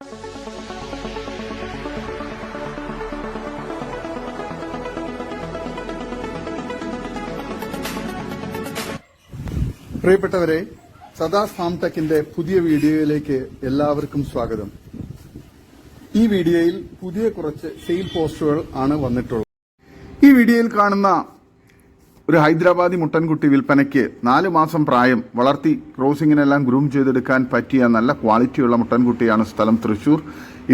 പ്രിയപ്പെട്ടവരെ, സദാസ് ഫാം ടെക്കിന്റെ പുതിയ വീഡിയോയിലേക്ക് എല്ലാവർക്കും സ്വാഗതം. ഈ വീഡിയോയിൽ പുതിയ കുറച്ച് സെയിൽ പോസ്റ്റുകൾ ആണ് വന്നിട്ടുള്ളത്. ഈ വീഡിയോയിൽ കാണുന്ന ഒരു ഹൈദരാബാദി മുട്ടൻകുട്ടി വിൽപ്പനയ്ക്ക് 4 മാസം പ്രായം, വളർത്തി ക്രോസിങ്ങിനെല്ലാം ഗ്രൂം ചെയ്തെടുക്കാൻ പറ്റിയ നല്ല ക്വാളിറ്റിയുള്ള മുട്ടൻകുട്ടിയാണ്. സ്ഥലം തൃശൂർ.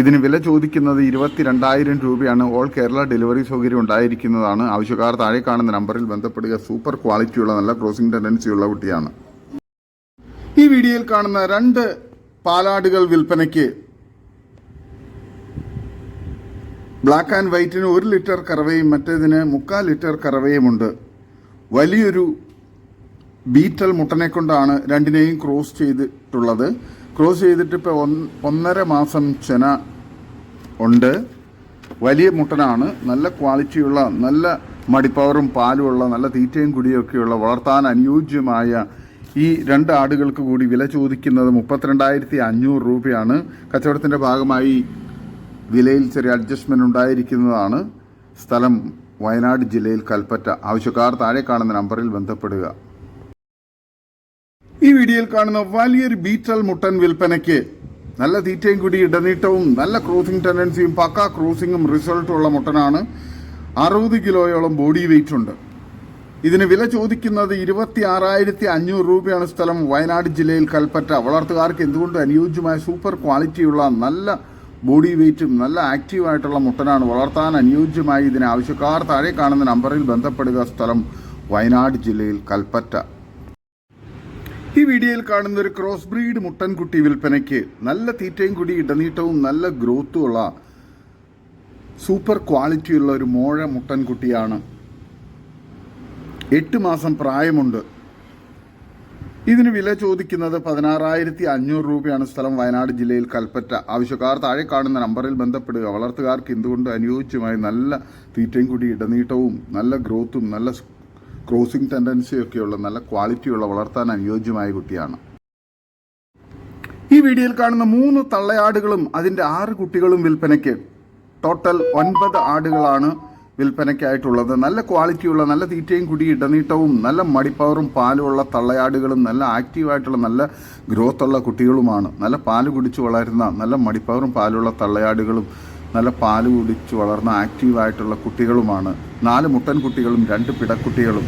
ഇതിന് വില ചോദിക്കുന്നത് 22,000 രൂപയാണ്. ഓൾ കേരള ഡെലിവറി സൗകര്യം ഉണ്ടായിരിക്കുന്നതാണ്. ആവശ്യക്കാർ താഴെ കാണുന്ന നമ്പറിൽ ബന്ധപ്പെടുക. സൂപ്പർ ക്വാളിറ്റിയുള്ള നല്ല ക്രോസിംഗ് ടെൻഡൻസിയുള്ള കുട്ടിയാണ്. ഈ വീഡിയോയിൽ കാണുന്ന 2 പാലാടുകൾ വിൽപ്പനയ്ക്ക്. ബ്ലാക്ക് ആൻഡ് വൈറ്റിന് 1 ലിറ്റർ കറവയും മറ്റേതിന് 3/4 ലിറ്റർ കറവയുമുണ്ട്. വലിയൊരു ബീറ്റൽ മുട്ടനെ കൊണ്ടാണ് രണ്ടിനെയും ക്രോസ് ചെയ്തിട്ടുള്ളത്. ക്രോസ് ചെയ്തിട്ട് ഇപ്പോൾ 1.5 മാസം ചെന ഉണ്ട്. വലിയ മുട്ടനാണ്. നല്ല ക്വാളിറ്റിയുള്ള, നല്ല മടിപ്പവറും പാലുമുള്ള, നല്ല തീറ്റയും കുടിയൊക്കെയുള്ള, വളർത്താൻ അനുയോജ്യമായ ഈ 2 ആടുകൾക്ക് കൂടി വില ചോദിക്കുന്നത് 32,500 രൂപയാണ്. കച്ചവടത്തിൻ്റെ ഭാഗമായി വിലയിൽ ചെറിയ അഡ്ജസ്റ്റ്മെന്റ് ഉണ്ടായിരിക്കുന്നതാണ്. സ്ഥലം വയനാട് ജില്ലയിൽ കൽപ്പറ്റ. ആവശ്യക്കാർ താഴെ കാണുന്ന നമ്പറിൽ ബന്ധപ്പെടുക. ഈ വീഡിയോയിൽ കാണുന്ന വലിയൊരു ബീറ്റൽ മുട്ടൻ വിൽപ്പനയ്ക്ക്. നല്ല തീറ്റയും കൂടി, ഇടനീട്ടവും, നല്ല ക്രോസിംഗ് ടെൻഡൻസിയും, പക്ക ക്രോസിംഗും റിസൾട്ടുള്ള മുട്ടനാണ്. 60 കിലോയോളം ബോഡി വെയിറ്റ് ഉണ്ട്. ഇതിന് വില ചോദിക്കുന്നത് 26,500 രൂപയാണ്. സ്ഥലം വയനാട് ജില്ലയിൽ കൽപ്പറ്റ. വളർത്തുകാർക്ക് എന്തുകൊണ്ട് അനുയോജ്യമായ സൂപ്പർ ക്വാളിറ്റിയുള്ള, നല്ല ബോഡി വെയിറ്റും നല്ല ആക്റ്റീവായിട്ടുള്ള മുട്ടനാണ്. വളർത്താൻ അനുയോജ്യമായി ഇതിന് ആവശ്യക്കാർ താഴെ കാണുന്ന നമ്പറിൽ ബന്ധപ്പെടുക. സ്ഥലം വയനാട് ജില്ലയിൽ കൽപ്പറ്റ. ഈ വീഡിയോയിൽ കാണുന്ന ഒരു ക്രോസ് ബ്രീഡ് മുട്ടൻകുട്ടി വിൽപ്പനയ്ക്ക്. നല്ല തീറ്റയും കൂടി, ഇടനീട്ടവും നല്ല ഗ്രോത്തുമുള്ള സൂപ്പർ ക്വാളിറ്റിയുള്ള ഒരു മോഴ മുട്ടൻകുട്ടിയാണ്. 8 മാസം പ്രായമുണ്ട്. ഇതിന് വില ചോദിക്കുന്നത് 16,500 രൂപയാണ്. സ്ഥലം വയനാട് ജില്ലയിൽ കൽപ്പറ്റ. ആവശ്യക്കാർ താഴെ കാണുന്ന നമ്പറിൽ ബന്ധപ്പെടുക. വളർത്തുകാർക്ക് എന്തുകൊണ്ട് അനുയോജ്യമായി നല്ല തീറ്റയും കൂടി, ഇടനീട്ടവും നല്ല ഗ്രോത്തും നല്ല ക്രോസിംഗ് ടെൻഡൻസിയൊക്കെയുള്ള, നല്ല ക്വാളിറ്റിയുള്ള, വളർത്താൻ അനുയോജ്യമായ കുട്ടിയാണ്. ഈ വീഡിയോയിൽ കാണുന്ന 3 തള്ളയാടുകളും അതിൻ്റെ 6 കുട്ടികളും വിൽപ്പനയ്ക്ക്. ടോട്ടൽ 9 ആടുകളാണ് വിൽപ്പനയ്ക്കായിട്ടുള്ളത്. നല്ല ക്വാളിറ്റിയുള്ള, നല്ല തീറ്റയും കുടി, ഇടനീട്ടവും നല്ല മടിപ്പവറും പാലുമുള്ള തള്ളയാടുകളും, നല്ല ആക്റ്റീവായിട്ടുള്ള, നല്ല ഗ്രോത്തുള്ള കുട്ടികളുമാണ്. നല്ല പാല് കുടിച്ച് വളരുന്ന, നല്ല മടിപ്പവറും പാലുള്ള തള്ളയാടുകളും, നല്ല പാല് കുടിച്ച് വളർന്ന ആക്റ്റീവായിട്ടുള്ള കുട്ടികളുമാണ്. 4 മുട്ടൻകുട്ടികളും 2 പിടക്കുട്ടികളും.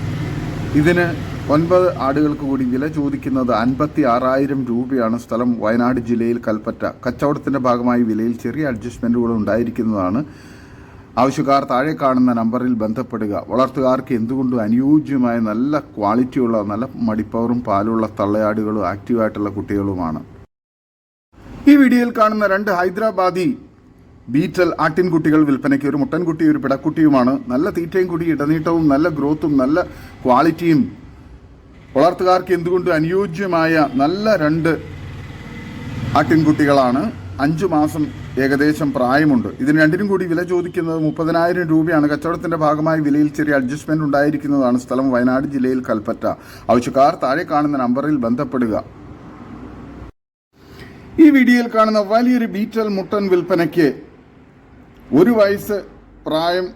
ഇതിന് 9 ആടുകൾക്ക് കൂടി വില ചോദിക്കുന്നത് 56,000 രൂപയാണ്. സ്ഥലം വയനാട് ജില്ലയിൽ കൽപ്പറ്റ. കച്ചവടത്തിൻ്റെ ഭാഗമായി വിലയിൽ ചെറിയ അഡ്ജസ്റ്റ്മെൻറ്റുകൾ ഉണ്ടായിരിക്കുന്നതാണ്. ആവശ്യക്കാർ താഴെ കാണുന്ന നമ്പറിൽ ബന്ധപ്പെടുക. വളർത്തുകാർക്ക് എന്തുകൊണ്ടും അനുയോജ്യമായ നല്ല ക്വാളിറ്റിയുള്ള, നല്ല മടിപ്പവറും പാലുള്ള തള്ളയാടുകളും ആക്റ്റീവായിട്ടുള്ള കുട്ടികളുമാണ്. ഈ വീഡിയോയിൽ കാണുന്ന 2 ഹൈദരാബാദി ബീറ്റൽ ആട്ടിൻകുട്ടികൾ വിൽപ്പനയ്ക്ക്. ഒരു മുട്ടൻകുട്ടി, ഒരു പിടക്കുട്ടിയുമാണ്. നല്ല തീറ്റയും കൂടി, ഇടനീട്ടവും നല്ല ഗ്രോത്തും നല്ല ക്വാളിറ്റിയും, വളർത്തുകാർക്ക് എന്തുകൊണ്ടും അനുയോജ്യമായ നല്ല 2 ആട്ടിൻകുട്ടികളാണ്. 5 മാസം ഏകദേശം പ്രായമുണ്ട്. ഇതിന് രണ്ടിനും കൂടി വില ചോദിക്കുന്നത് 30,000 രൂപയാണ്. കച്ചവടത്തിന്റെ ഭാഗമായി വിലയിൽ ചെറിയ അഡ്ജസ്റ്റ്മെന്റ് ഉണ്ടായിരിക്കുന്നതാണ്. സ്ഥലം വയനാട് ജില്ലയിൽ കൽപ്പറ്റ. ആവശ്യക്കാർ താഴെ കാണുന്ന നമ്പറിൽ ബന്ധപ്പെടുക. ഈ വീഡിയോയിൽ കാണുന്ന വലിയൊരു ബീറ്റൽ മുട്ടൻ വിൽപ്പനയ്ക്ക്. 1 വയസ്സ് പ്രായം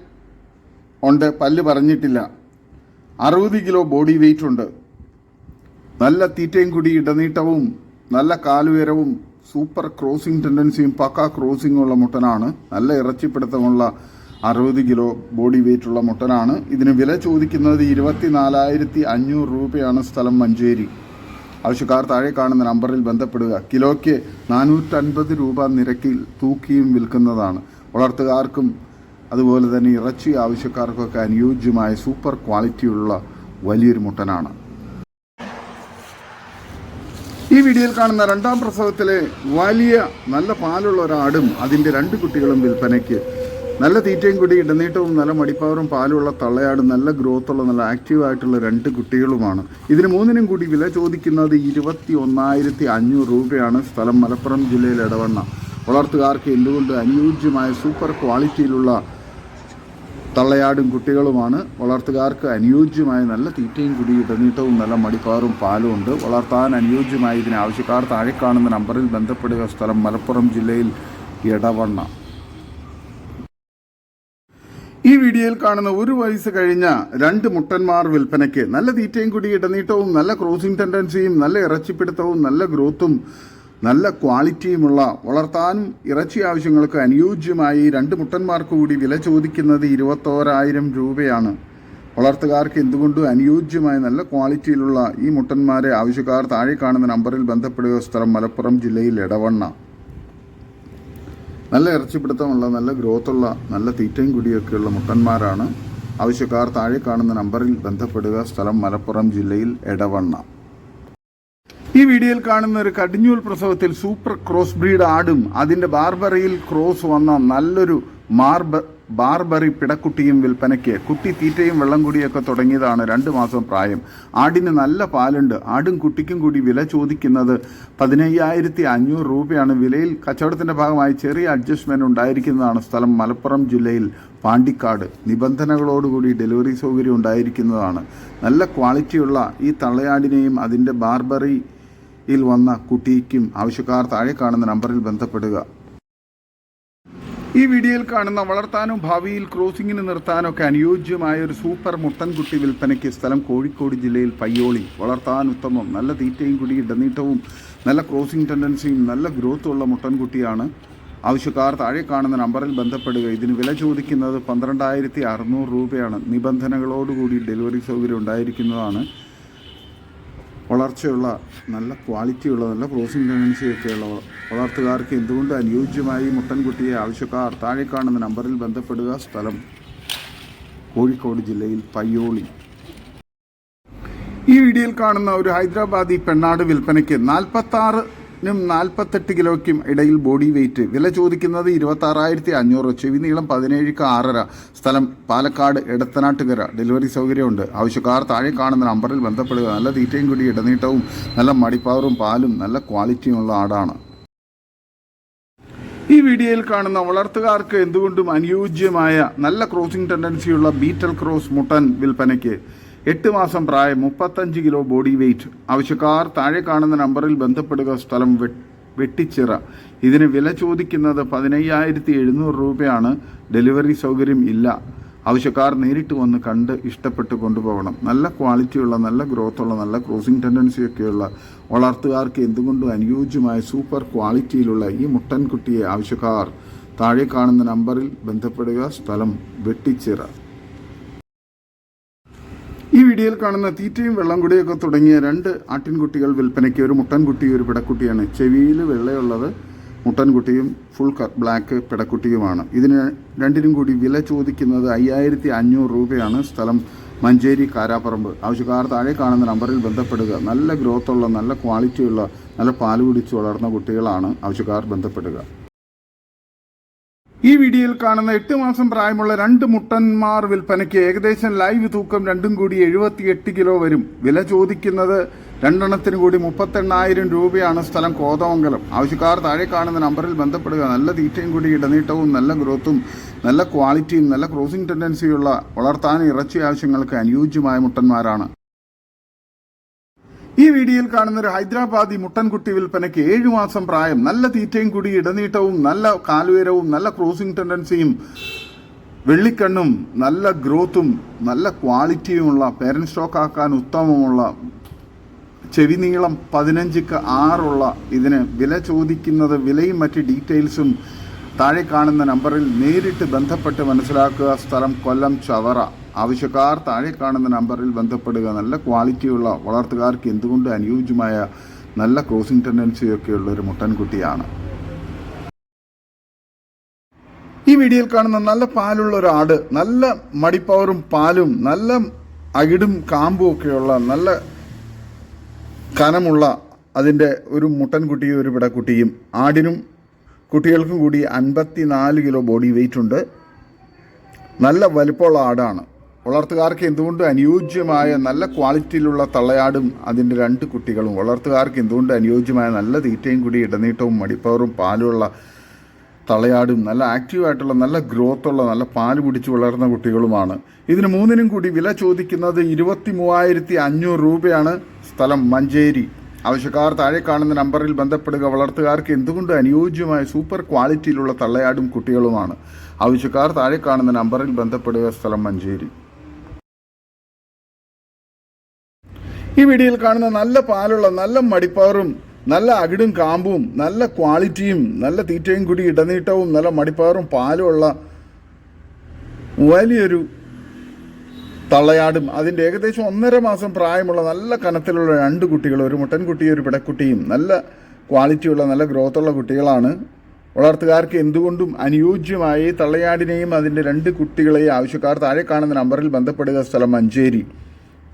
ഉണ്ട്. പല്ല് പറഞ്ഞിട്ടില്ല. 60 കിലോ ബോഡി വെയിറ്റ് ഉണ്ട്. നല്ല തീറ്റയും കൂടി, ഇടനീട്ടവും നല്ല കാലുയരവും, സൂപ്പർ ക്രോസിംഗ് ടെൻഡൻസിയും പക്ക ക്രോസിംഗുള്ള മുട്ടനാണ്. നല്ല ഇറച്ചിപ്പിടുത്തമുള്ള 60 കിലോ ബോഡി വെയിറ്റുള്ള മുട്ടനാണ്. ഇതിന് വില ചോദിക്കുന്നത് 24,500 രൂപയാണ്. സ്ഥലം മഞ്ചേരി. ആവശ്യക്കാർ താഴെ കാണുന്ന നമ്പറിൽ ബന്ധപ്പെടുക. കിലോയ്ക്ക് 450 രൂപ നിരക്കിൽ തൂക്കിയും വിൽക്കുന്നതാണ്. വളർത്തുകാർക്കും അതുപോലെ തന്നെ ഇറച്ചി ആവശ്യക്കാർക്കൊക്കെ അനുയോജ്യമായ സൂപ്പർ ക്വാളിറ്റിയുള്ള വലിയൊരു മുട്ടനാണ്. ഈ വീഡിയോയിൽ കാണുന്ന 2ാം പ്രസവത്തിലെ വലിയ നല്ല പാലുള്ള ഒരാടും അതിൻ്റെ 2 കുട്ടികളും വിൽപ്പനയ്ക്ക്. നല്ല തീറ്റയും കൂടി, ഇടനീട്ടവും നല്ല മടിപ്പവറും പാലുള്ള തള്ളയാടും, നല്ല ഗ്രോത്തുള്ള, നല്ല ആക്റ്റീവായിട്ടുള്ള 2 കുട്ടികളുമാണ്. ഇതിന് 3നും കൂടി വില ചോദിക്കുന്നത് 21,500 രൂപയാണ്. സ്ഥലം മലപ്പുറം ജില്ലയിൽ എടവണ്ണ. വളർത്തുകാർക്ക് എന്തുകൊണ്ട് അനുയോജ്യമായ സൂപ്പർ ക്വാളിറ്റിയിലുള്ള തള്ളയാടും കുട്ടികളുമാണ്. വളർത്തുകാർക്ക് അനുയോജ്യമായ നല്ല തീറ്റയും കുടി, ഇടനീട്ടവും നല്ല മടിപ്പാറും പാലും ഉണ്ട്. വളർത്താൻ അനുയോജ്യമായ ഇതിന് ആവശ്യക്കാർ താഴെ കാണുന്ന നമ്പറിൽ ബന്ധപ്പെടുക. സ്ഥലം മലപ്പുറം ജില്ലയിൽ എടവണ്ണ. ഈ വീഡിയോയിൽ കാണുന്ന 1 വയസ്സ് കഴിഞ്ഞ 2 മുട്ടന്മാർ വിൽപ്പനയ്ക്ക്. നല്ല തീറ്റയും കൂടി ഇടനീട്ടവും നല്ല ക്രോസിംഗ് ടെൻഡൻസിയും നല്ല ഇറച്ചിപ്പിടുത്തവും നല്ല ഗ്രോത്തും നല്ല ക്വാളിറ്റിയുമുള്ള വളർത്താനും ഇറച്ചി ആവശ്യങ്ങൾക്ക് അനുയോജ്യമായി 2 മുട്ടന്മാർക്ക് കൂടി വില ചോദിക്കുന്നത് 21,000 രൂപയാണ്. വളർത്തുകാർക്ക് എന്തുകൊണ്ടും അനുയോജ്യമായ നല്ല ക്വാളിറ്റിയിലുള്ള ഈ മുട്ടന്മാരെ ആവശ്യക്കാർ താഴെ കാണുന്ന നമ്പറിൽ ബന്ധപ്പെടുക. സ്ഥലം മലപ്പുറം ജില്ലയിൽ എടവണ്ണ. നല്ല ഇറച്ചിപ്പിടുത്തമുള്ള നല്ല ഗ്രോത്തുള്ള നല്ല തീറ്റയും കുടിയൊക്കെയുള്ള മുട്ടന്മാരാണ്. ആവശ്യക്കാർ താഴെ കാണുന്ന നമ്പറിൽ ബന്ധപ്പെടുക. സ്ഥലം മലപ്പുറം ജില്ലയിൽ എടവണ്ണ. ഈ വീഡിയോയിൽ കാണുന്ന ഒരു കടിഞ്ഞൂൽ പ്രസവത്തിൽ സൂപ്പർ ക്രോസ് ബ്രീഡ് ആടും അതിൻ്റെ ബാർബറിയിൽ ക്രോസ് വന്ന നല്ലൊരു ബാർബറി പിടക്കുട്ടിയും വിൽപ്പനയ്ക്ക്. കുട്ടി തീറ്റയും വെള്ളം കുടിയൊക്കെ തുടങ്ങിയതാണ്. 2 മാസം പ്രായം. ആടിന് നല്ല പാലുണ്ട്. ആടും കുട്ടിക്കും കൂടി വില ചോദിക്കുന്നത് 15,500 രൂപയാണ്. വിലയിൽ കച്ചവടത്തിൻ്റെ ഭാഗമായി ചെറിയ അഡ്ജസ്റ്റ്മെൻറ്റ് ഉണ്ടായിരിക്കുന്നതാണ്. സ്ഥലം മലപ്പുറം ജില്ലയിൽ പാണ്ടിക്കാട്. നിബന്ധനകളോടുകൂടി ഡെലിവറി സൗകര്യം ഉണ്ടായിരിക്കുന്നതാണ്. നല്ല ക്വാളിറ്റിയുള്ള ഈ തള്ളയാടിനെയും അതിൻ്റെ ബാർബറിയിൽ വന്ന കുട്ടിക്കും ആവശ്യക്കാർ താഴെ കാണുന്ന നമ്പറിൽ ബന്ധപ്പെടുക. ഈ വീഡിയോയിൽ കാണുന്ന വളർത്താനും ഭാവിയിൽ ക്രോസിങ്ങിന് നിർത്താനൊക്കെ അനുയോജ്യമായ ഒരു സൂപ്പർ മുട്ടൻകുട്ടി വിൽപ്പനയ്ക്ക്. സ്ഥലം കോഴിക്കോട് ജില്ലയിൽ പയ്യോളി. വളർത്താൻ ഉത്തമം. നല്ല തീറ്റയും കുടി ഇടനീട്ടവും നല്ല ക്രോസിംഗ് ടെൻഡൻസിയും നല്ല ഗ്രോത്തുള്ള മുട്ടൻകുട്ടിയാണ്. ആവശ്യക്കാർ താഴെ കാണുന്ന നമ്പറിൽ ബന്ധപ്പെടുക. ഇതിന് വില ചോദിക്കുന്നത് 12,600 രൂപയാണ്. നിബന്ധനകളോടുകൂടി ഡെലിവറി സൗകര്യം ഉണ്ടായിരിക്കുന്നതാണ്. വളർച്ചയുള്ള നല്ല ക്വാളിറ്റിയുള്ള നല്ല ക്രോസിംഗ് ടെൻഡൻസിയൊക്കെയുള്ള വളർത്തുകാർക്ക് എന്തുകൊണ്ട് അനുയോജ്യമായി മുട്ടൻകുട്ടിയെ ആവശ്യക്കാർ താഴെ കാണുന്ന നമ്പറിൽ ബന്ധപ്പെടുക. സ്ഥലം കോഴിക്കോട് ജില്ലയിൽ പയ്യോളി. ഈ വീഡിയോയിൽ കാണുന്ന ഒരു ഹൈദരാബാദി പെണ്ണാട് വിൽപ്പനയ്ക്ക്. 46-നും 48 കിലോയ്ക്കും ഇടയിൽ ബോഡി വെയ്റ്റ്. വില ചോദിക്കുന്നത് 26,500. ചെവി നീളം 17-6.5. സ്ഥലം പാലക്കാട് എടത്തനാട്ടുകര. ഡെലിവറി സൗകര്യമുണ്ട്. ആവശ്യക്കാർ താഴെ കാണുന്ന നമ്പറിൽ ബന്ധപ്പെടുക. നല്ല തീറ്റയും കൂടി ഇടനീട്ടവും നല്ല മടിപ്പവറും പാലും നല്ല ക്വാളിറ്റിയുമുള്ള ആടാണ്. ഈ വീഡിയോയിൽ കാണുന്ന വളർത്തുകാർക്ക് എന്തുകൊണ്ടും അനുയോജ്യമായ നല്ല ക്രോസിംഗ് ടെൻഡൻസിയുള്ള ബീറ്റൽ ക്രോസ് മുട്ടൻ വിൽപ്പനയ്ക്ക്. 8 മാസം പ്രായം, 35 കിലോ ബോഡി വെയ്റ്റ്. ആവശ്യക്കാർ താഴെ കാണുന്ന നമ്പറിൽ ബന്ധപ്പെടുക. സ്ഥലം വെട്ടിച്ചിറ. ഇതിന് വില ചോദിക്കുന്നത് 15,700 രൂപയാണ്. ഡെലിവറി സൗകര്യം ഇല്ല. ആവശ്യക്കാർ നേരിട്ട് വന്ന് കണ്ട് ഇഷ്ടപ്പെട്ട് കൊണ്ടുപോകണം. നല്ല ക്വാളിറ്റിയുള്ള നല്ല ഗ്രോത്തുള്ള നല്ല ക്രോസിംഗ് ടെൻഡൻസിയൊക്കെയുള്ള വളർത്തുകാർക്ക് എന്തുകൊണ്ടും അനുയോജ്യമായ സൂപ്പർ ക്വാളിറ്റിയിലുള്ള ഈ മുട്ടൻകുട്ടിയെ ആവശ്യക്കാർ താഴെ കാണുന്ന നമ്പറിൽ ബന്ധപ്പെടുക. സ്ഥലം വെട്ടിച്ചിറ. ഈ വീഡിയോയിൽ കാണുന്ന തീറ്റയും വെള്ളം കുടിയൊക്കെ തുടങ്ങിയ 2 ആട്ടിൻകുട്ടികൾ വിൽപ്പനയ്ക്ക്. ഒരു മുട്ടൻകുട്ടി ഒരു പിടക്കുട്ടിയാണ്. ചെവിയിൽ വെള്ളയുള്ളത് മുട്ടൻകുട്ടിയും ഫുൾ ബ്ലാക്ക് പിടക്കുട്ടിയുമാണ്. ഇതിന് 2നും കൂടി വില ചോദിക്കുന്നത് 5,500 രൂപയാണ്. സ്ഥലം മഞ്ചേരി കാരാപ്പറമ്പ്. ആവശ്യക്കാർ താഴെ കാണുന്ന നമ്പറിൽ ബന്ധപ്പെടുക. നല്ല ഗ്രോത്തുള്ള നല്ല ക്വാളിറ്റിയുള്ള നല്ല പാല് കുടിച്ച് വളർന്ന കുട്ടികളാണ്. ആവശ്യക്കാർ ബന്ധപ്പെടുക. ഈ വീഡിയോയിൽ കാണുന്ന 8 മാസം പ്രായമുള്ള 2 മുട്ടന്മാർ വിൽപ്പനയ്ക്ക്. ഏകദേശം ലൈവ് തൂക്കം 2ഉം കൂടി 78 കിലോ വരും. വില ചോദിക്കുന്നത് 2 കൂടി 38,000 രൂപയാണ്. സ്ഥലം കോതമംഗലം. ആവശ്യക്കാർ താഴെ കാണുന്ന നമ്പറിൽ ബന്ധപ്പെടുക. നല്ല തീറ്റയും കൂടി ഇടനീട്ടവും നല്ല ഗ്രോത്തും നല്ല ക്വാളിറ്റിയും നല്ല ക്രോസിംഗ് ടെൻഡൻസിയുള്ള വളർത്താൻ ഇറച്ചി ആവശ്യങ്ങൾക്ക് അനുയോജ്യമായ മുട്ടന്മാരാണ്. ഈ വീഡിയോയിൽ കാണുന്ന ഒരു ഹൈദരാബാദി മുട്ടൻകുട്ടി വിൽപ്പനയ്ക്ക്. 7 മാസം പ്രായം, നല്ല തീറ്റയും കൂടി ഇടനീട്ടവും നല്ല കാലുയരവും നല്ല ക്രോസിംഗ് ടെൻഡൻസിയും വെള്ളിക്കണ്ണും നല്ല ഗ്രോത്തും നല്ല ക്വാളിറ്റിയുമുള്ള പേരന്റ് സ്റ്റോക്ക് ആക്കാൻ ഉത്തമമുള്ള ചെവി നീളം 15-6 ഇതിന് വില ചോദിക്കുന്നത്. വിലയും മറ്റ് ഡീറ്റെയിൽസും താഴെ കാണുന്ന നമ്പറിൽ നേരിട്ട് ബന്ധപ്പെട്ട് മനസ്സിലാക്കുക. സ്ഥലം കൊല്ലം ചവറ. ആവശ്യക്കാർ താഴെ കാണുന്ന നമ്പറിൽ ബന്ധപ്പെടുക. നല്ല ക്വാളിറ്റിയുള്ള വളർത്തുകാർക്ക് എന്തുകൊണ്ട് അനുയോജ്യമായ നല്ല ക്രോസിംഗ് ടെൻഡൻസിയൊക്കെയുള്ള ഒരു മുട്ടൻകുട്ടിയാണ്. ഈ വീഡിയോയിൽ കാണുന്ന നല്ല പാലുള്ള ഒരു ആട്, നല്ല മടിപ്പവറും പാലും നല്ല അകിടും കാമ്പും ഒക്കെയുള്ള നല്ല കനമുള്ള അതിൻ്റെ ഒരു മുട്ടൻകുട്ടിയും ഒരു പിടക്കുട്ടിയും. ആടിനും കുട്ടികൾക്കും കൂടി 54 കിലോ ബോഡി വെയ്റ്റ് ഉണ്ട്. നല്ല വലിപ്പമുള്ള ആടാണ്. വളർത്തുകാർക്ക് എന്തുകൊണ്ട് അനുയോജ്യമായ നല്ല ക്വാളിറ്റിയിലുള്ള തള്ളയാടും അതിൻ്റെ 2 കുട്ടികളും. വളർത്തുകാർക്ക് എന്തുകൊണ്ട് അനുയോജ്യമായ നല്ല തീറ്റയും കൂടി ഇടനീട്ടവും മടിപ്പവറും പാലുള്ള തള്ളയാടും നല്ല ആക്റ്റീവായിട്ടുള്ള നല്ല ഗ്രോത്തുള്ള നല്ല പാല് കുടിച്ച് വളർന്ന കുട്ടികളുമാണ്. ഇതിന് 3നും കൂടി വില ചോദിക്കുന്നത് 23,500 രൂപയാണ്. സ്ഥലം മഞ്ചേരി. ആവശ്യക്കാർ താഴെ കാണുന്ന നമ്പറിൽ ബന്ധപ്പെടുക. വളർത്തുകാർക്ക് എന്തുകൊണ്ട് അനുയോജ്യമായ സൂപ്പർ ക്വാളിറ്റിയിലുള്ള തള്ളയാടും കുട്ടികളുമാണ്. ആവശ്യക്കാർ താഴെ കാണുന്ന നമ്പറിൽ ബന്ധപ്പെടുക. സ്ഥലം മഞ്ചേരി. ഈ വീഡിയോയിൽ കാണുന്ന നല്ല പാലുള്ള, നല്ല മടിപ്പവറും, നല്ല അകിടും കാമ്പും, നല്ല ക്വാളിറ്റിയും, നല്ല തീറ്റയും കൂടി ഇടനീട്ടവും, നല്ല മടിപ്പവറും പാലുമുള്ള വലിയൊരു തള്ളയാടും അതിൻ്റെ ഏകദേശം 1.5 മാസം പ്രായമുള്ള നല്ല കനത്തിലുള്ള 2 കുട്ടികൾ, ഒരു മുട്ടൻകുട്ടിയും ഒരു പിടക്കുട്ടിയും, നല്ല ക്വാളിറ്റിയുള്ള നല്ല ഗ്രോത്തുള്ള കുട്ടികളാണ്. വളർത്തുകാർക്ക് എന്തുകൊണ്ടും അനുയോജ്യമായ തള്ളയാടിനെയും അതിൻ്റെ 2 കുട്ടികളെയും ആവശ്യക്കാർ താഴെ കാണുന്ന നമ്പറിൽ ബന്ധപ്പെടുക. സ്ഥലം മഞ്ചേരി.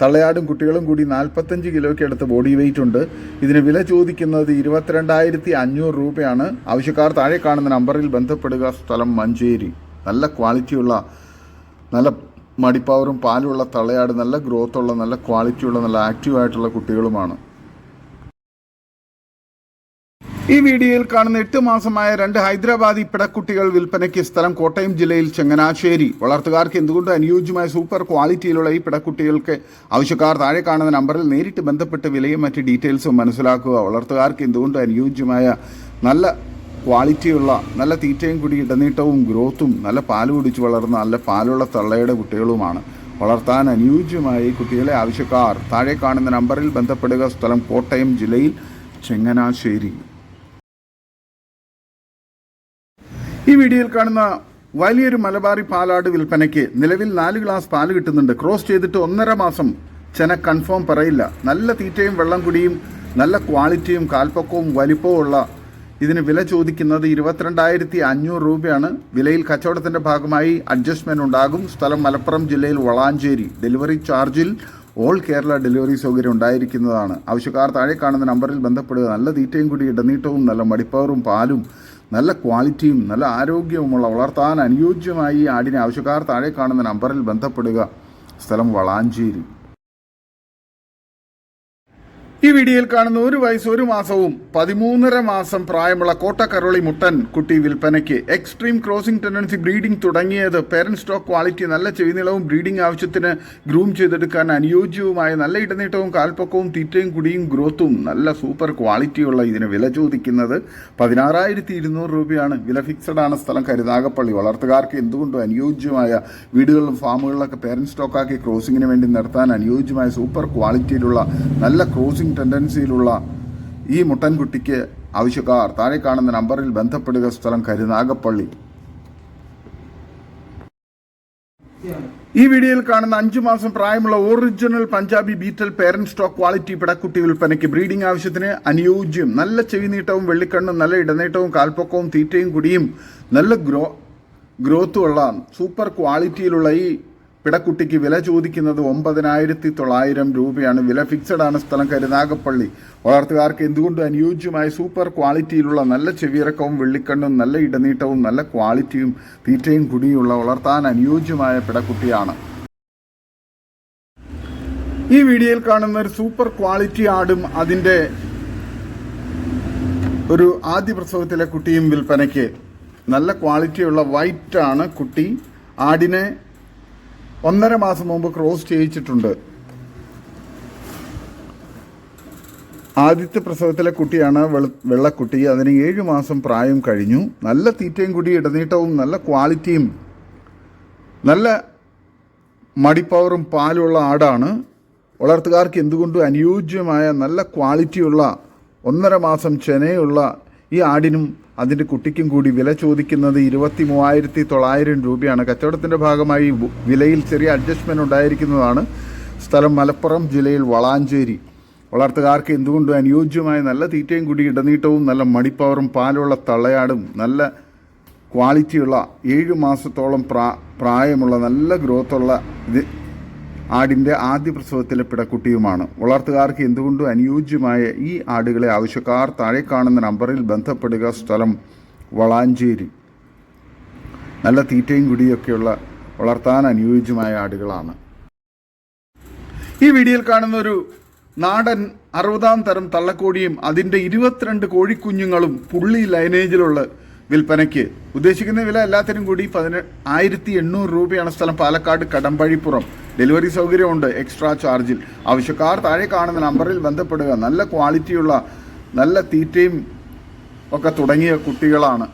തള്ളയാടും കുട്ടികളും കൂടി 45 കിലോയ്ക്ക് അടുത്ത് ബോഡി വെയിറ്റ് ഉണ്ട്. ഇതിന് വില ചോദിക്കുന്നത് 22,500 രൂപയാണ്. ആവശ്യക്കാർ താഴെ കാണുന്ന നമ്പറിൽ ബന്ധപ്പെടുക. സ്ഥലം മഞ്ചേരി. നല്ല ക്വാളിറ്റിയുള്ള, നല്ല മടിപ്പവറും പാലുമുള്ള തള്ളയാട്, നല്ല ഗ്രോത്തുള്ള, നല്ല ക്വാളിറ്റിയുള്ള, നല്ല ആക്റ്റീവായിട്ടുള്ള കുട്ടികളുമാണ്. ഈ വീഡിയോയിൽ കാണുന്ന 8 മാസമായ 2 ഹൈദരാബാദി പിടക്കുട്ടികൾ വിൽപ്പനയ്ക്ക്. സ്ഥലം കോട്ടയം ജില്ലയിൽ ചങ്ങനാശ്ശേരി. വളർത്തുകാർക്ക് എന്തുകൊണ്ട് അനുയോജ്യമായ സൂപ്പർ ക്വാളിറ്റിയിലുള്ള ഈ പിടക്കുട്ടികൾക്ക് ആവശ്യക്കാർ താഴെ കാണുന്ന നമ്പറിൽ നേരിട്ട് ബന്ധപ്പെട്ട് വിലയും മറ്റ് ഡീറ്റെയിൽസും മനസ്സിലാക്കുക. വളർത്തുകാർക്ക് എന്തുകൊണ്ട് അനുയോജ്യമായ നല്ല ക്വാളിറ്റിയുള്ള, നല്ല തീറ്റയും കൂടി ഇടനീട്ടവും ഗ്രോത്തും, നല്ല പാല് കുടിച്ച് വളർന്ന നല്ല പാലുള്ള തള്ളയുടെ കുട്ടികളുമാണ്. വളർത്താൻ അനുയോജ്യമായ ഈ കുട്ടികളെ ആവശ്യക്കാർ താഴെ കാണുന്ന നമ്പറിൽ ബന്ധപ്പെടുക. സ്ഥലം കോട്ടയം ജില്ലയിൽ ചങ്ങനാശ്ശേരി. ഈ വീഡിയോയിൽ കാണുന്ന വലിയൊരു മലബാറി പാലാട് വിൽപ്പനയ്ക്ക്. നിലവിൽ 4 ഗ്ലാസ് പാല് കിട്ടുന്നുണ്ട്. ക്രോസ് ചെയ്തിട്ട് 1.5 മാസം. ചെന കൺഫേം പറയില്ല. നല്ല തീറ്റയും വെള്ളം കുടിയും, നല്ല ക്വാളിറ്റിയും, കാൽപ്പൊക്കവും വലിപ്പവും ഉള്ള ഇതിന് വില ചോദിക്കുന്നത് 22,500 രൂപയാണ്. വിലയിൽ കച്ചവടത്തിൻ്റെ ഭാഗമായി അഡ്ജസ്റ്റ്മെൻറ്റ് ഉണ്ടാകും. സ്ഥലം മലപ്പുറം ജില്ലയിൽ വളാഞ്ചേരി. ഡെലിവറി ചാർജിൽ ഓൾ കേരള ഡെലിവറി സൗകര്യം ഉണ്ടായിരിക്കുന്നതാണ്. ആവശ്യക്കാർ താഴെ കാണുന്ന നമ്പറിൽ ബന്ധപ്പെടുക. നല്ല തീറ്റയും കൂടി ഇടനീട്ടവും, നല്ല മടിപ്പവറും പാലും, നല്ല ക്വാളിറ്റിയും, നല്ല ആരോഗ്യവുമുള്ള, വളർത്താൻ അനുയോജ്യമായി ഈ ആടിനെ ആവശ്യക്കാർ താഴെ കാണുന്ന നമ്പറിൽ ബന്ധപ്പെടുക. സ്ഥലം വളാഞ്ചേരി. ഈ വീഡിയോയിൽ കാണുന്ന 1 വയസ്സ് 1 മാസവും 13.5 മാസം പ്രായമുള്ള കോട്ടക്കരോളി മുട്ടൻ കുട്ടി വിൽപ്പനയ്ക്ക്. എക്സ്ട്രീം ക്രോസിംഗ് ടെൻഡൻസി, ബ്രീഡിംഗ് തുടങ്ങിയത്, പേരന്റ് സ്റ്റോക്ക് ക്വാളിറ്റി, നല്ല ചെവിനീളവും ബ്രീഡിംഗ് ആവശ്യത്തിന് ഗ്രൂം ചെയ്തെടുക്കാൻ അനുയോജ്യവുമായ നല്ല ഇടനീട്ടവും കാൽപ്പൊക്കവും തീറ്റയും കുടിയും ഗ്രോത്തും, നല്ല സൂപ്പർ ക്വാളിറ്റിയുള്ള ഇതിന് വില ചോദിക്കുന്നത് 16,200 രൂപയാണ്. വില ഫിക്സഡ് ആണ്. സ്ഥലം കരുനാഗപ്പള്ളി. വളർത്തുകാർക്ക് എന്തുകൊണ്ടും അനുയോജ്യമായ, വീടുകളിലും ഫാമുകളിലൊക്കെ പേരന്റ് സ്റ്റോക്കാക്കി ക്രോസിങ്ങിന് വേണ്ടി നിർത്താൻ അനുയോജ്യമായ സൂപ്പർ ക്വാളിറ്റിയിലുള്ള നല്ല ക്രോസിംഗ് ടെൻഡൻസിയിലുള്ള ഈ മുട്ടൻകുട്ടിക്ക് ആവശ്യക്കാർ താഴെ കാണുന്ന നമ്പറിൽ ബന്ധപ്പെടുക. സ്ഥലം കരുനാഗപ്പള്ളി. ഈ വീഡിയോയിൽ കാണുന്ന 5 മാസം പ്രായമുള്ള original Punjabi Beetal parent stock quality പിടക്കുട്ടി വിൽപ്പനയ്ക്ക്. ബ്രീഡിംഗ് ആവശ്യത്തിന് അനുയോജ്യം. നല്ല ചെവിനീട്ടവും വെള്ളിക്കണ്ണും, നല്ല ഇടനീട്ടവും കാൽപ്പൊക്കവും തീറ്റയും കുടിയും, നല്ല ഗ്രോത്തുമുള്ള സൂപ്പർ ക്വാളിറ്റിയിലുള്ള ഈ പിടക്കുട്ടിക്ക് വില ചോദിക്കുന്നത് 9,900 രൂപയാണ്. വില ഫിക്സഡ് ആണ്. സ്ഥലം കരുനാഗപ്പള്ളി. വളർത്തുകാർക്ക് എന്തുകൊണ്ട് അനുയോജ്യമായ സൂപ്പർ ക്വാളിറ്റിയിലുള്ള, നല്ല ചെവിയിറക്കവും വെള്ളിക്കണ്ണും, നല്ല ഇടനീട്ടവും, നല്ല ക്വാളിറ്റിയും തീറ്റയും കുടിയുള്ള, വളർത്താൻ അനുയോജ്യമായ പിടക്കുട്ടിയാണ്. ഈ വീഡിയോയിൽ കാണുന്ന ഒരു സൂപ്പർ ക്വാളിറ്റി ആടും അതിൻ്റെ ഒരു ആദ്യ പ്രസവത്തിലെ കുട്ടിയും വിൽപ്പനയ്ക്ക്. നല്ല ക്വാളിറ്റിയുള്ള വൈറ്റാണ് കുട്ടി. ആടിനെ 1.5 മാസം മുമ്പ് ക്രോസ് ചെയ്യിച്ചിട്ടുണ്ട്. ആദ്യത്തെ പ്രസവത്തിലെ കുട്ടിയാണ് വെള്ളക്കുട്ടി. അതിന് 7 മാസം പ്രായം കഴിഞ്ഞു. നല്ല തീറ്റയും കൂടി ഇടനീട്ടവും, നല്ല ക്വാളിറ്റിയും, നല്ല മടിപ്പവറും പാലുള്ള ആടാണ്. വളർത്തുകാർക്ക് എന്തുകൊണ്ടും അനുയോജ്യമായ, നല്ല ക്വാളിറ്റിയുള്ള, 1.5 മാസം ചെനയുള്ള ഈ ആടിനും അതിൻ്റെ കുട്ടിക്കും കൂടി വില ചോദിക്കുന്നത് 23,900 രൂപയാണ്. കച്ചവടത്തിൻ്റെ ഭാഗമായി വിലയിൽ ചെറിയ അഡ്ജസ്റ്റ്മെൻറ്റ് ഉണ്ടായിരിക്കുന്നതാണ്. സ്ഥലം മലപ്പുറം ജില്ലയിൽ വളാഞ്ചേരി. വളർത്തുകാർക്ക് എന്തുകൊണ്ടും അനുയോജ്യമായ, നല്ല തീറ്റയും കൂടി ഇടനീട്ടവും, നല്ല മടിപ്പവറും പാലുള്ള തള്ളയാടും, നല്ല ക്വാളിറ്റിയുള്ള, 7 മാസത്തോളം പ്രായമുള്ള, നല്ല ഗ്രോത്തുള്ള ആടിൻ്റെ ആദ്യ പ്രസവത്തിലെ പിടക്കുട്ടിയുമാണ്. വളർത്തുകാർക്ക് എന്തുകൊണ്ടും അനുയോജ്യമായ ഈ ആടുകളെ ആവശ്യക്കാർ താഴെ കാണുന്ന നമ്പറിൽ ബന്ധപ്പെടുക. സ്ഥലം വളാഞ്ചേരി. നല്ല തീറ്റയും കുടിയൊക്കെയുള്ള, വളർത്താൻ അനുയോജ്യമായ ആടുകളാണ്. ഈ വീഡിയോയിൽ കാണുന്ന ഒരു നാടൻ 60-ാം തരം തള്ളക്കോഴിയും അതിൻ്റെ 22 കോഴിക്കുഞ്ഞുങ്ങളും പുള്ളി ലൈനേജിലുള്ള വിൽപ്പനയ്ക്ക്. ഉദ്ദേശിക്കുന്ന വില എല്ലാത്തിനും കൂടി 1,800 രൂപയാണ്. സ്ഥലം പാലക്കാട് കടമ്പഴിപ്പുറം. ഡെലിവറി സൗകര്യമുണ്ട് എക്സ്ട്രാ ചാർജിൽ. ആവശ്യക്കാർ താഴെ കാണുന്ന നമ്പറിൽ ബന്ധപ്പെടുക. നല്ല ക്വാളിറ്റിയുള്ള നല്ല തീറ്റയും ഒക്കെ തുടങ്ങിയ കുട്ടികളാണ്.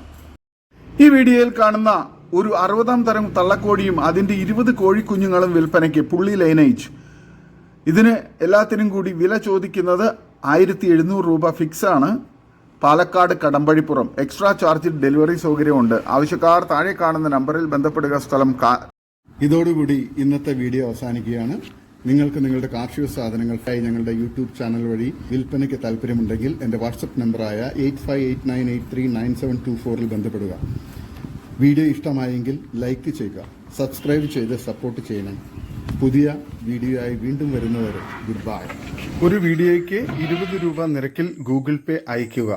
ഈ വീഡിയോയിൽ കാണുന്ന ഒരു 60-ാം തരം തള്ളക്കോഴിയും അതിൻ്റെ 20 കോഴിക്കുഞ്ഞുങ്ങളും വിൽപ്പനയ്ക്ക്. പുള്ളി ലൈനേജ്. ഇതിന് എല്ലാത്തിനും കൂടി വില ചോദിക്കുന്നത് 1700 രൂപ ഫിക്സ് ആണ്. പാലക്കാട് കടമ്പഴിപ്പുറം. എക്സ്ട്രാ ചാർജിൽ ഡെലിവറി സൗകര്യമുണ്ട്. ആവശ്യക്കാർ താഴെ കാണുന്ന നമ്പറിൽ ബന്ധപ്പെടുക. സ്ഥലം ഇതോടുകൂടി ഇന്നത്തെ വീഡിയോ അവസാനിക്കുകയാണ്. നിങ്ങൾക്ക് നിങ്ങളുടെ കാർഷിക സാധനങ്ങൾക്കായി ഞങ്ങളുടെ യൂട്യൂബ് ചാനൽ വഴി വിൽപ്പനയ്ക്ക് താല്പര്യമുണ്ടെങ്കിൽ എൻ്റെ വാട്സപ്പ് നമ്പറായ 8589839724 ബന്ധപ്പെടുക. വീഡിയോ ഇഷ്ടമായെങ്കിൽ ലൈക്ക് ചെയ്യുക, സബ്സ്ക്രൈബ് ചെയ്ത് സപ്പോർട്ട് ചെയ്യണം. പുതിയ വീഡിയോ ആയി വീണ്ടും വരുന്നവരെ ഗുഡ് ബൈ. ഒരു വീഡിയോയ്ക്ക് 20 രൂപ നിരക്കിൽ ഗൂഗിൾ പേ അയയ്ക്കുക.